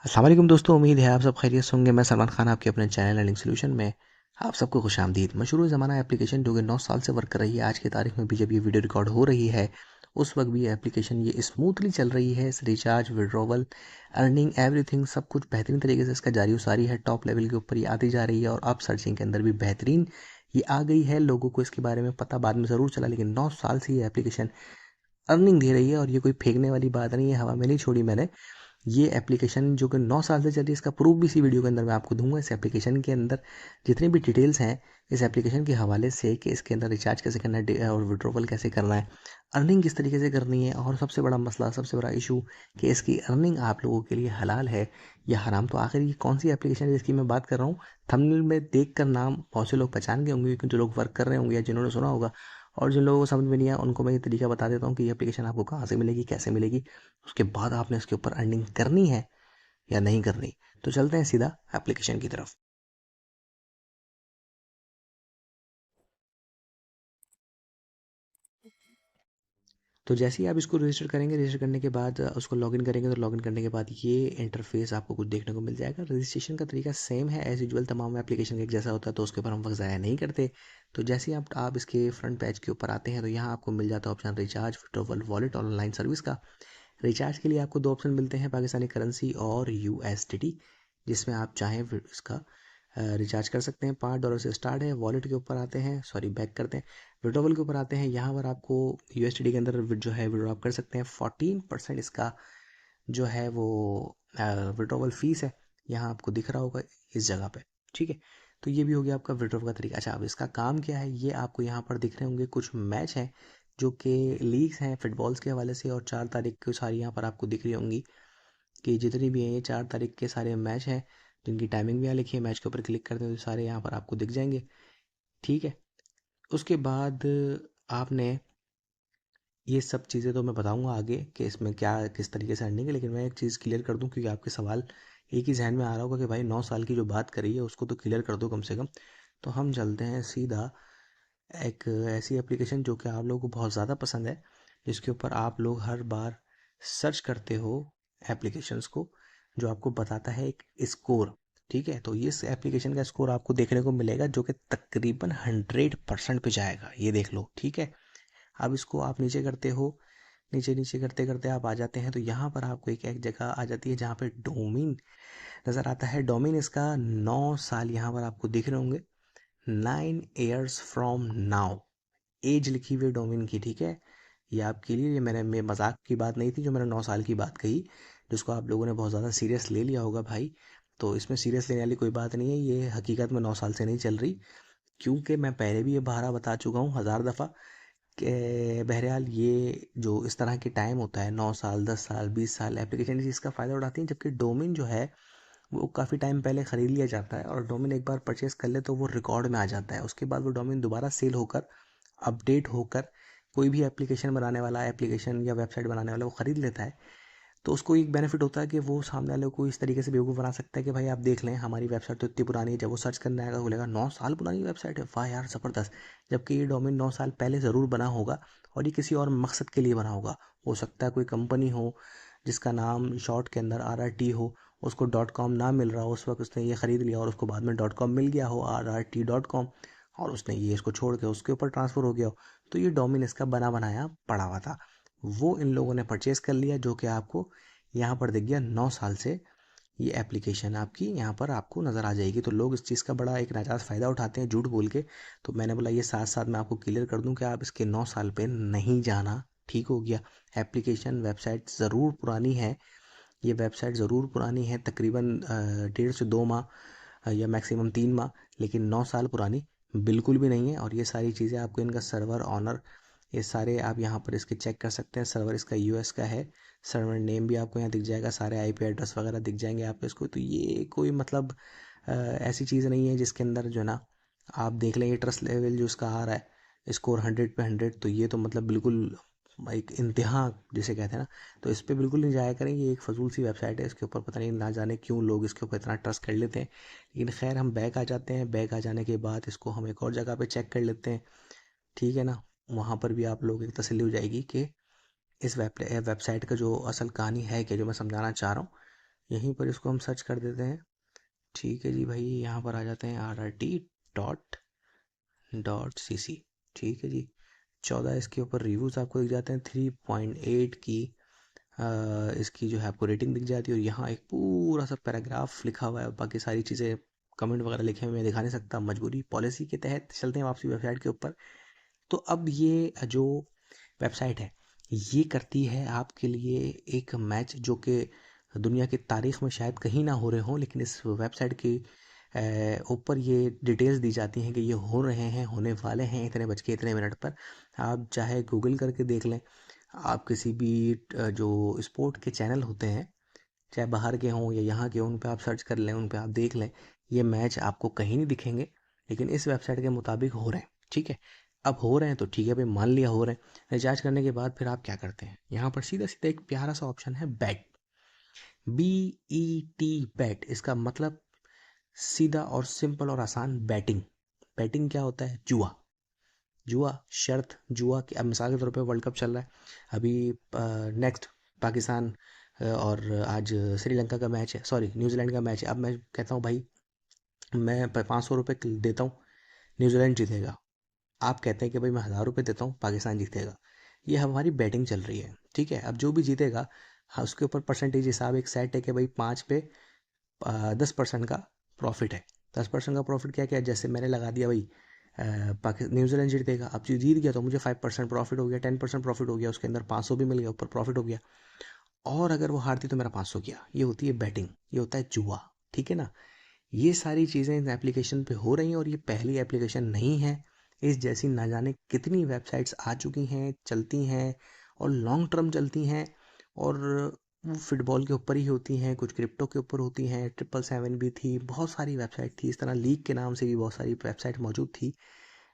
अस्सलाम वालेकुम दोस्तों, उम्मीद है आप सब खैरियत से होंगे। मैं सलमान खान आपके अपने चैनल लर्निंग सोल्यूशन में आप सबको खुशामदीद। मशहूर ज़माना एप्लीकेशन जो कि 9 साल से वर्क कर रही है, आज की तारीख में भी जब ये वीडियो रिकॉर्ड हो रही है उस वक्त भी ये एप्लीकेशन ये स्मूथली चल रही है। रिचार्ज, विड्रॉवल, अर्निंग, एवरीथिंग सब कुछ बेहतरीन तरीके से इसका जारी उसारी है। टॉप लेवल के ऊपर ये आती जा रही है और अब सर्चिंग के अंदर भी बेहतरीन ये आ गई है। लोगों को इसके बारे में पता बाद में ज़रूर चला, लेकिन 9 साल से ये एप्लीकेशन अर्निंग दे रही है और ये कोई फेंकने वाली बात नहीं है, हवा में नहीं छोड़ी मैंने। ये एप्लीकेशन जो कि 9 साल से चल रही है, इसका प्रूफ भी इसी वीडियो के अंदर मैं आपको दूंगा। इस एप्लीकेशन के अंदर जितनी भी डिटेल्स हैं इस एप्लीकेशन के हवाले से कि इसके अंदर रिचार्ज कैसे करना है और विड्रॉवल कैसे करना है, अर्निंग किस तरीके से करनी है, और सबसे बड़ा मसला, सबसे बड़ा इशू कि इसकी अर्निंग आप लोगों के लिए हलाल है या हराम। तो आखिर ये कौन सी एप्लीकेशन है जिसकी मैं बात कर रहा हूँ? थंबनेल में देख कर नाम बहुत से लोग पहचान गए होंगे, क्योंकि जो लोग वर्क कर रहे होंगे या जिन्होंने सुना होगा, और जिन लोगों को समझ में नहीं आया उनको मैं ये तरीका बता देता हूँ कि ये एप्लीकेशन आपको कहाँ से मिलेगी, कैसे मिलेगी, उसके बाद आपने इसके ऊपर अर्निंग करनी है या नहीं करनी। तो चलते हैं सीधा एप्लीकेशन की तरफ। तो जैसे ही आप इसको रजिस्टर करेंगे, रजिस्टर करने के बाद उसको लॉगिन करेंगे, तो लॉगिन करने के बाद ये इंटरफेस आपको कुछ देखने को मिल जाएगा। रजिस्ट्रेशन का तरीका सेम है एज यूजुअल, तमाम एप्लीकेशन के एक जैसा होता है, तो उसके ऊपर हम वक्त ज़ाया नहीं करते। तो जैसे ही आप इसके फ्रंट पेज के ऊपर आते हैं तो यहाँ आपको मिल जाता है ऑप्शन रिचार्ज, विड्रॉवल, वॉलेट और ऑनलाइन सर्विस का। रिचार्ज के लिए आपको दो ऑप्शन मिलते हैं, पाकिस्तानी करेंसी और यूएसडीटी, जिसमें आप चाहें इसका रिचार्ज कर सकते हैं। $5 से स्टार्ट है। वॉलेट के ऊपर आते हैं, सॉरी बैक करते हैं, विड्रॉवल के ऊपर आते हैं। यहाँ पर आपको यूएसडीटी के अंदर जो है विड्रॉ आप कर सकते हैं। 14% इसका जो है वो विड्रॉवल फीस है, यहाँ आपको दिख रहा होगा इस जगह पे। ठीक है, तो ये भी हो गया आपका विड्रॉ का तरीका। अच्छा, अब इसका काम क्या है, ये आपको यहाँ पर दिख रहे होंगे कुछ मैच हैं जो कि लीग्स हैं फुटबॉल्स के हवाले से, और 4 तारीख को सारी यहाँ पर आपको दिख रही होंगी कि जितनी भी हैं ये 4 तारीख के सारे मैच हैं, जिनकी टाइमिंग भी यहाँ लिखी है। मैच के ऊपर क्लिक करते हैं तो सारे यहाँ पर आपको दिख जाएंगे। ठीक है, उसके बाद आपने ये सब चीज़ें तो मैं बताऊंगा आगे कि इसमें क्या किस तरीके से अर्निंग है, लेकिन मैं एक चीज़ क्लियर कर दूं क्योंकि आपके सवाल एक ही जहन में आ रहा होगा कि भाई 9 साल की जो बात करी है उसको तो क्लियर कर दो कम से कम। तो हम चलते हैं सीधा एक ऐसी एप्लीकेशन जो कि आप लोगों को बहुत ज़्यादा पसंद है, जिसके ऊपर आप लोग हर बार सर्च करते हो एप्लीकेशंस को, जो आपको बताता है एक स्कोर। ठीक है, तो इस एप्लीकेशन का स्कोर आपको देखने को मिलेगा जो कि तकरीबन 100% पे जाएगा, ये देख लो। ठीक है, अब इसको आप नीचे करते हो, नीचे नीचे करते करते आप आ जाते हैं तो यहाँ पर आपको एक जगह आ जाती है जहाँ पे डोमेन नज़र आता है। डोमेन इसका 9 साल यहाँ पर आपको दिख रहे होंगे, 9 years फ्रॉम नाउ एज लिखी हुई है डोमेन की। ठीक है, ये आपके लिए, ये मैं मजाक की बात नहीं थी जो मैंने 9 साल की बात कही, जिसको आप लोगों ने बहुत ज़्यादा सीरियस ले लिया होगा भाई। तो इसमें सीरियस लेने वाली कोई बात नहीं है, ये हकीकत में 9 साल से नहीं चल रही, क्योंकि मैं पहले भी ये बहाना बता चुका हूँ 1000 दफ़ा कि बहरहाल ये जो इस तरह के टाइम होता है 9 साल, 10 साल, 20 साल, एप्लीकेशन इस चीज़ का फ़ायदा उठाती हैं। जबकि डोमेन जो है वो काफ़ी टाइम पहले ख़रीद लिया जाता है, और डोमेन एक बार परचेस कर ले तो वो रिकॉर्ड में आ जाता है। उसके बाद वो डोमेन दोबारा सेल होकर, अपडेट होकर, कोई भी एप्लीकेशन बनाने वाला, एप्लीकेशन या वेबसाइट बनाने वाला वो ख़रीद लेता है। तो उसको एक बेनिफिट होता है कि वो सामने वाले को इस तरीके से बेवकूफ़ बना सकता है कि भाई आप देख लें हमारी वेबसाइट तो इतनी पुरानी है। जब वो सर्च करने आएगा बोलेगा 9 साल पुरानी वेबसाइट है, वाह यार ज़बरदस्त। जबकि ये डोमेन 9 साल पहले ज़रूर बना होगा और ये किसी और मकसद के लिए बना होगा। हो सकता है कोई कंपनी हो जिसका नाम शॉर्ट के अंदर RRT हो, उसको .com ना मिल रहा हो उस वक्त, उसने ये ख़रीद लिया और उसको बाद में .com मिल गया हो, RRT.com, और उसने ये इसको छोड़ के उसके ऊपर ट्रांसफ़र हो गया हो। तो ये डोमेन इसका बना बनाया पड़ा हुआ था, वो इन लोगों ने परचेज़ कर लिया, जो कि आपको यहाँ पर दिख गया 9 साल से ये एप्लीकेशन आपकी यहाँ पर आपको नज़र आ जाएगी। तो लोग इस चीज़ का बड़ा एक नाजायज़ फ़ायदा उठाते हैं झूठ बोल के। तो मैंने बोला ये साथ साथ मैं आपको क्लियर कर दूं कि आप इसके 9 साल पे नहीं जाना। ठीक हो गया, एप्लीकेशन वेबसाइट ज़रूर पुरानी है, ये वेबसाइट ज़रूर पुरानी है, तकरीबन 1.5 से 2 माह या मैक्सिमम 3 माह, लेकिन 9 साल पुरानी बिल्कुल भी नहीं है। और ये सारी चीज़ें आपको इनका सर्वर ऑनर, ये सारे आप यहाँ पर इसके चेक कर सकते हैं। सर्वर इसका यूएस का है, सर्वर नेम भी आपको यहाँ दिख जाएगा, सारे आईपी एड्रेस वगैरह दिख जाएंगे आपको इसको। तो ये कोई मतलब ऐसी चीज़ नहीं है जिसके अंदर जो है ना आप देख लें ये ट्रस्ट लेवल जो इसका आ रहा है स्कोर 100 पे 100, तो ये तो मतलब बिल्कुल एक इंतहा जिसे कहते हैं ना, तो इस पर बिल्कुल नहीं जाया करें। ये एक फजूल सी वेबसाइट है, इसके ऊपर पता नहीं ना जाने क्यों लोग इसके ऊपर इतना ट्रस्ट कर लेते हैं। लेकिन खैर हम बैक आ जाते हैं, बैक आ जाने के बाद इसको हम एक और जगह पे चेक कर लेते हैं। ठीक है ना, वहाँ पर भी आप लोग एक तसल्ली हो जाएगी कि इस वेबसाइट का जो असल कहानी है कि जो मैं समझाना चाह रहा हूँ यहीं पर इसको हम सर्च कर देते हैं। ठीक है जी भाई, यहाँ पर आ जाते हैं rrt.cc। ठीक है जी, 14 इसके ऊपर रिव्यूज़ आपको दिख जाते हैं, 3.8 की इसकी जो है आपको रेटिंग दिख जाती है। और यहाँ एक पूरा सा पैराग्राफ लिखा हुआ है, बाकी सारी चीज़ें कमेंट वगैरह लिखे हुए मैं दिखा नहीं सकता, मजबूरी पॉलिसी के तहत चलते हैं वापसी वेबसाइट के ऊपर। तो अब ये जो वेबसाइट है ये करती है आपके लिए एक मैच जो कि दुनिया की तारीख में शायद कहीं ना हो रहे हों, लेकिन इस वेबसाइट के ऊपर ये डिटेल्स दी जाती हैं कि ये हो रहे हैं, होने वाले हैं इतने बज के इतने मिनट पर। आप चाहे गूगल करके देख लें, आप किसी भी जो स्पोर्ट के चैनल होते हैं, चाहे बाहर के हों या यहाँ के हों, उन पे आप सर्च कर लें, उन पे आप देख लें, ये मैच आपको कहीं नहीं दिखेंगे, लेकिन इस वेबसाइट के मुताबिक हो रहे हैं। ठीक है, अब हो रहे हैं तो ठीक है भाई, मान लिया हो रहे हैं। रिचार्ज करने के बाद फिर आप क्या करते हैं, यहाँ पर सीधा सीधा एक प्यारा सा ऑप्शन है बैट, BET बैट। इसका मतलब सीधा और सिंपल और आसान बैटिंग। बैटिंग क्या होता है, जुआ। जुआ शर्त जुआ कि अब मिसाल के तौर पे वर्ल्ड कप चल रहा है अभी, नेक्स्ट पाकिस्तान और आज श्रीलंका का मैच है, सॉरी न्यूजीलैंड का मैच है। अब मैं कहता हूँ भाई मैं 500 रुपये देता हूँ, न्यूजीलैंड जीतेगा। आप कहते हैं कि भाई मैं 1000 रुपये देता हूँ, पाकिस्तान जीतेगा। ये हमारी बैटिंग चल रही है। ठीक है, अब जो भी जीतेगा, हाँ उसके ऊपर परसेंटेज हिसाब एक सेट है कि भाई 10% का प्रॉफिट है। 10% का प्रॉफिट क्या क्या है, जैसे मैंने लगा दिया भाई पाकिस्तान न्यूजीलैंड जीतेगा, अब जो जीत गया तो मुझे 5% प्रॉफिट हो गया, 10% प्रॉफिट हो गया, उसके अंदर 500 भी मिल गया, ऊपर प्रॉफिट हो गया। और अगर वो हारती तो मेरा 500 गया। ये होती है बैटिंग, ये होता है जुआ। ठीक है ना, ये सारी चीज़ें इस एप्लीकेशन पे हो रही हैं, और ये पहली एप्लीकेशन नहीं है। इस जैसी ना जाने कितनी वेबसाइट्स आ चुकी हैं, चलती हैं और लॉन्ग टर्म चलती हैं, और वो फुटबॉल के ऊपर ही होती हैं, कुछ क्रिप्टो के ऊपर होती हैं, 777 भी थी, बहुत सारी वेबसाइट थी, इस तरह लीग के नाम से भी बहुत सारी वेबसाइट मौजूद थी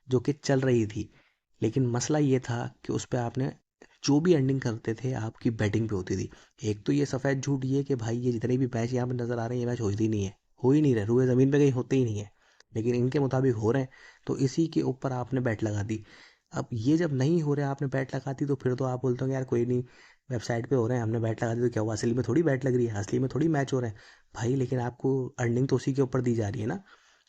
जो कि चल रही थी। लेकिन मसला ये था कि उस पे आपने जो भी अर्निंग करते थे आपकी बैटिंग पे होती थी। एक तो ये सफ़ेद झूठ ये कि भाई ये जितने भी मैच यहाँ पे नज़र आ रहे हैं ये मैच होती नहीं है, हो ही नहीं रहे, रूए ज़मीन पे कहीं होते ही नहीं है, लेकिन इनके मुताबिक हो रहे हैं, तो इसी के ऊपर आपने बैट लगा दी। अब ये जब नहीं हो रहा आपने बैट लगा दी, तो फिर तो आप बोलते हो यार कोई नहीं, वेबसाइट पे हो रहे हैं हमने बैट लगा दी तो क्या हुआ, असली में थोड़ी बैट लग रही है, असली में थोड़ी मैच हो रहे हैं भाई। लेकिन आपको अर्निंग तो उसी के ऊपर दी जा रही है ना।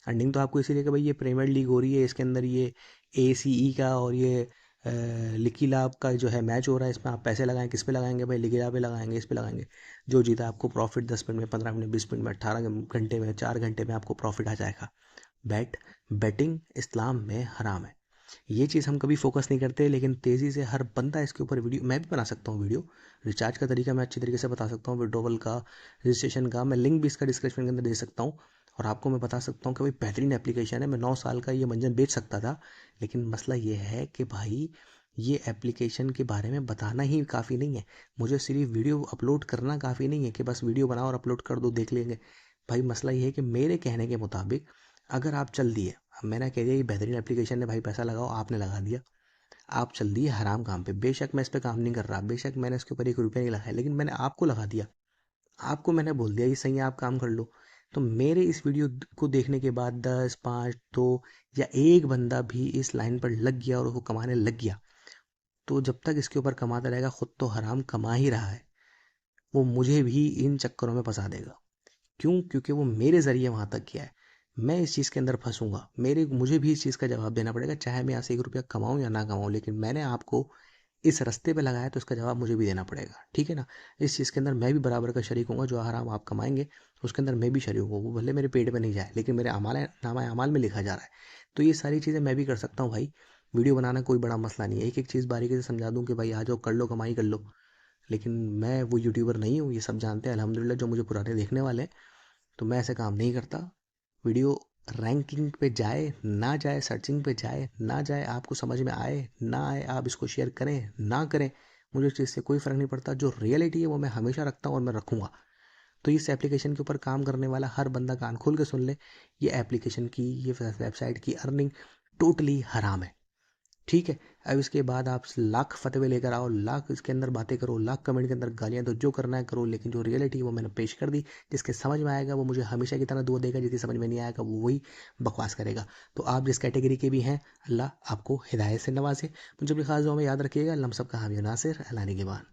अर्निंग तो आपको इसीलिए कि भाई ये प्रीमियर लीग हो रही है, इसके अंदर ये ACE का और ये लिकी लाभ का जो है मैच हो रहा है, इसमें आप पैसे लगाएं, किस पे लगाएंगे भाई, लिकी लाभ पे लगाएंगे, इस पे लगाएंगे। जो जीता आपको प्रॉफिट 10 मिनट में, 15 मिनट, 20 मिनट में, 18 घंटे में, 4 घंटे में आपको प्रॉफिट आ जाएगा। बैटिंग इस्लाम में हराम है। ये चीज़ हम कभी फोकस नहीं करते, लेकिन तेज़ी से हर बंदा इसके ऊपर वीडियो, मैं भी बना सकता हूँ वीडियो, रिचार्ज का तरीका मैं अच्छी तरीके से बता सकता हूँ, विड्रॉवल का, रजिस्ट्रेशन का, मैं लिंक भी इसका डिस्क्रिप्शन के अंदर दे सकता हूँ। और आपको मैं बता सकता हूँ कि भाई बेहतरीन एप्लीकेशन है, मैं 9 साल का ये मंजन बेच सकता था। लेकिन मसला ये है कि भाई ये एप्लीकेशन के बारे में बताना ही काफ़ी नहीं है, मुझे सिर्फ वीडियो अपलोड करना काफ़ी नहीं है कि बस वीडियो बनाओ और अपलोड कर दो देख लेंगे। भाई मसला ये है कि मेरे कहने के मुताबिक अगर आप चल दिए, अब मैंने कह दिया ये बेहतरीन एप्लीकेशन है भाई पैसा लगाओ, आपने लगा दिया, आप चल दिए हराम काम पे। बेशक मैं इस पे काम नहीं कर रहा, बेशक मैंने इसके ऊपर 1 रुपया नहीं लगाया, लेकिन मैंने आपको लगा दिया, आपको मैंने बोल दिया ये सही है आप काम कर लो। तो मेरे इस वीडियो को देखने के बाद 10, 5, 2 या एक बंदा भी इस लाइन पर लग गया और वो कमाने लग गया, तो जब तक इसके ऊपर कमाता रहेगा, खुद तो हराम कमा ही रहा है, वो मुझे भी इन चक्करों में फंसा देगा। क्यों, क्योंकि वो मेरे ज़रिए वहाँ तक गया है, मैं इस चीज़ के अंदर फंसूंगा, मुझे भी इस चीज़ का जवाब देना पड़ेगा, चाहे मैं यहाँ से 1 रुपया कमाऊँ या ना कमाऊँ, लेकिन मैंने आपको इस रास्ते पे लगाया तो इसका जवाब मुझे भी देना पड़ेगा। ठीक है ना, इस चीज़ के अंदर मैं भी बराबर का शरीक हूँ, जो हराम आप कमाएंगे उसके अंदर मैं भी शरीक हूँ, वो भले मेरे पेट में नहीं जाए लेकिन मेरे नामा अमाल में लिखा जा रहा है। तो ये सारी चीज़ें मैं भी कर सकता हूँ भाई, वीडियो बनाना कोई बड़ा मसला नहीं है, एक एक चीज़ बारीकी से समझा दूँ कि भाई आ जाओ कर लो, कमाई कर लो। लेकिन मैं वो यूट्यूबर नहीं हूँ, ये सब जानते हैं अल्हम्दुलिल्लाह, जो मुझे पुराने देखने वाले हैं। तो मैं ऐसे काम नहीं करता। वीडियो रैंकिंग पे जाए ना जाए, सर्चिंग पे जाए ना जाए, आपको समझ में आए ना आए, आप इसको शेयर करें ना करें, मुझे उस चीज़ से कोई फ़र्क नहीं पड़ता। जो रियलिटी है वो मैं हमेशा रखता हूँ और मैं रखूँगा। तो इस एप्लीकेशन के ऊपर काम करने वाला हर बंदा कान खोल के सुन ले, ये एप्लीकेशन की, ये वेबसाइट की अर्निंग टोटली हराम है। ठीक है, अब इसके बाद आप लाख फतवे लेकर आओ, लाख इसके अंदर बातें करो, लाख कमेंट के अंदर गालियां दो, जो करना है करो, लेकिन जो रियलिटी है वो मैंने पेश कर दी। जिसके समझ में आएगा वो मुझे हमेशा की तरह दुआ देगा, जिसकी समझ में नहीं आएगा वो वही बकवास करेगा। तो आप जिस कैटेगरी के भी हैं, अल्लाह आपको हिदायत से नवाजे। मुझे अपनी खास दुआ में याद रखिएगा। अल्लाह हम सबका हामी नासिर, अल्लाह निगहबान।